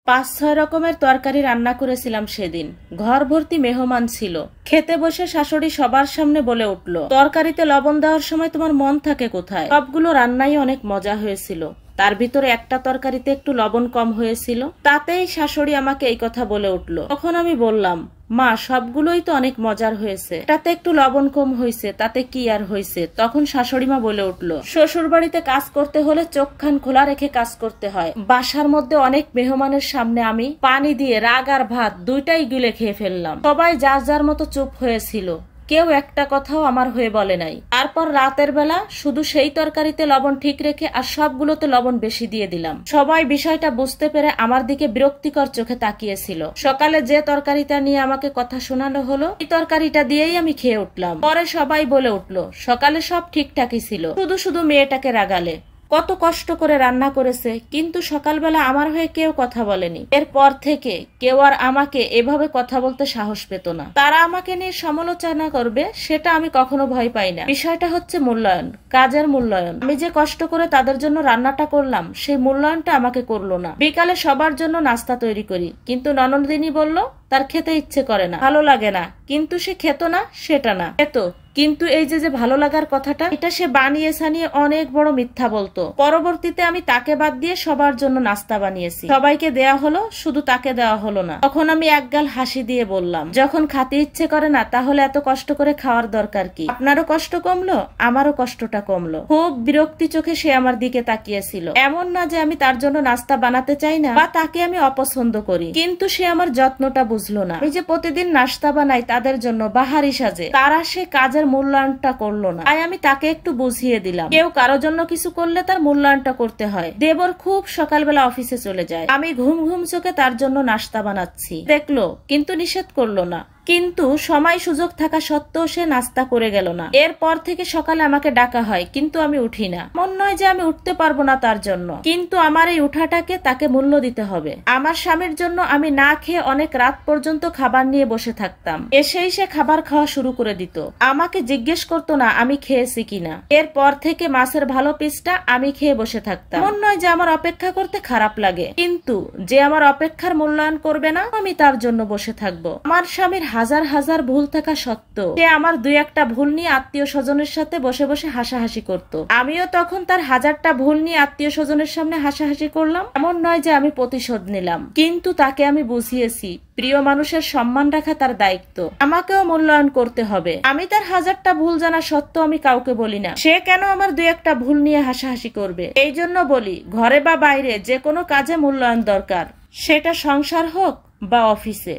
5-6 রকমের তরকারি রান্না করেছিলাম সেদিন। ঘর ভর্তি মেহমান ছিল। খেতে বসে শাশুড়ি সবার সামনে বলে উঠল, তরকারিতে লবণ দেওয়ার সময় তোমার মন থাকে কোথায়? সবগুলো রান্নাই অনেক মজা হয়েছিল, তার ভিতরে একটা তরকারিতে একটু লবণ কম হয়েছিল। তাতেই শাশুড়ি আমাকে এই কথা বলে উঠল। তখন আমি বললাম, মা সবগুলোই তো অনেক মজার হয়েছে, এটাতে একটু লবণ কম হয়েছে, তাতে কি আর হয়েছে? তখন শাশুড়ি মা বলে উঠল, শ্বশুর বাড়িতে কাজ করতে হলে চোখ কান খোলা রেখে কাজ করতে হয়। বাসার মধ্যে অনেক মেহমানের সামনে আমি পানি দিয়ে রাগ আর ভাত দুইটাই গুলে খেয়ে ফেললাম। সবাই যার যার মতো চুপ হয়েছিল, কেউ একটা কথাও আমার হয়ে বলে নাই। তারপর রাতের বেলা শুধু সেই তরকারিতে লবণ ঠিক রেখে আর সবগুলোতে লবণ বেশি দিয়ে দিলাম। সবাই বিষয়টা বুঝতে পেরে আমার দিকে বিরক্তিকর চোখে তাকিয়েছিল। সকালে যে তরকারিটা নিয়ে আমাকে কথা শোনানো হলো, এই তরকারিটা দিয়েই আমি খেয়ে উঠলাম। পরে সবাই বলে উঠলো, সকালে সব ঠিকঠাকই ছিল, শুধু শুধু মেয়েটাকে রাগালে। কত কষ্ট করে রান্না করেছে, কিন্তু সকালবেলা আমার হয়ে কেউ কথা বলেনি। এরপর থেকে কেউ আর আমাকে এভাবে কথা বলতে সাহস পেত না। তারা আমাকে নিয়ে সমালোচনা করবে সেটা আমি কখনো ভয় পাই না। বিষয়টা হচ্ছে মূল্যায়ন, কাজের মূল্যায়ন। আমি যে কষ্ট করে তাদের জন্য রান্নাটা করলাম, সেই মূল্যায়নটা আমাকে করলো না। বিকালে সবার জন্য নাস্তা তৈরি করি, কিন্তু ননদিনী বলল তার খেতে ইচ্ছে করে না, ভালো লাগে না। কিন্তু সে খেত না সেটা না, খেত। কিন্তু এই যে ভালো লাগার কথাটা, এটা সে বানিয়ে সানিয়ে অনেক বড় মিথ্যা বলতো। পরবর্তীতে আমি তাকে বাদ দিয়ে সবার জন্য নাস্তা বানিয়েছি। সবাইকে দেয়া হলো, শুধু তাকে দেওয়া হলো না। তখন আমি একগাল হাসি দিয়ে বললাম, যখন খাতে ইচ্ছে করে না তাহলে এত কষ্ট করে খাওয়ার দরকার কি? আপনারও কষ্ট কমলো, আমারও কষ্টটা কমলো। খুব বিরক্তি চোখে সে আমার দিকে তাকিয়েছিল। এমন না যে আমি তার জন্য নাস্তা বানাতে চাই না বা তাকে আমি অপছন্দ করি, কিন্তু সে আমার যত্নটা বুঝলো না। আমি যে প্রতিদিন নাস্তা বানাই তাদের জন্য বাহারি সাজে, তারা সে কাজের মূল্যায়নটা করলো না। তাই আমি তাকে একটু বুঝিয়ে দিলাম, কেউ কারোর জন্য কিছু করলে তার মূল্যায়নটা করতে হয়। দেবর খুব সকালবেলা অফিসে চলে যায়, আমি ঘুম ঘুম চোখে তার জন্য নাস্তা বানাচ্ছি, দেখলো কিন্তু নিষেধ করলো না। কিন্তু সময় সুযোগ থাকা সত্ত্বেও সে নাস্তা করে গেল না। এরপর থেকে সকালে আমাকে ডাকা হয়, কিন্তু আমি উঠি না। মন নয় যে আমি উঠতে পারবো না তার জন্য, কিন্তু আমার এই উঠাটাকে তাকে মূল্য দিতে হবে। আমার স্বামীর জন্য আমি না খেয়ে অনেক রাত পর্যন্ত খাবার নিয়ে বসে থাকতাম। এসেই সে খাবার খাওয়া শুরু করে দিত, আমাকে জিজ্ঞেস করতো না আমি খেয়েছি কিনা। এরপর থেকে মাছের ভালো পিসটা আমি খেয়ে বসে থাকতাম। মন নয় যে আমার অপেক্ষা করতে খারাপ লাগে, কিন্তু যে আমার অপেক্ষার মূল্যায়ন করবে না আমি তার জন্য বসে থাকবো। আমার স্বামীর হাজার হাজার ভুল থাকা সত্ত্বেও সে আমার 2-1টা ভুল নিয়ে আত্মীয় স্বজনের সাথে বসে বসে হাসাহাসি করত। আমিও তখন তার 1000টা ভুল নিয়ে আত্মীয় স্বজনের সামনে হাসাহাসি করলাম। এমন নয় যে আমি প্রতিশোধ নিলাম, কিন্তু তাকে আমি বুঝিয়েছি প্রিয় মানুষের সম্মান রাখা তার দায়িত্ব, আমাকেও মূল্যায়ন করতে হবে। আমি তার 1000টা ভুল জানা সত্ত্বেও আমি কাউকে বলি না সে কেন আমার 2-1টা ভুল নিয়ে হাসাহাসি করবে। এই জন্য বলি, ঘরে বা বাইরে যে কোনো কাজে মূল্যায়ন দরকার, সেটা সংসার হোক বা অফিসে।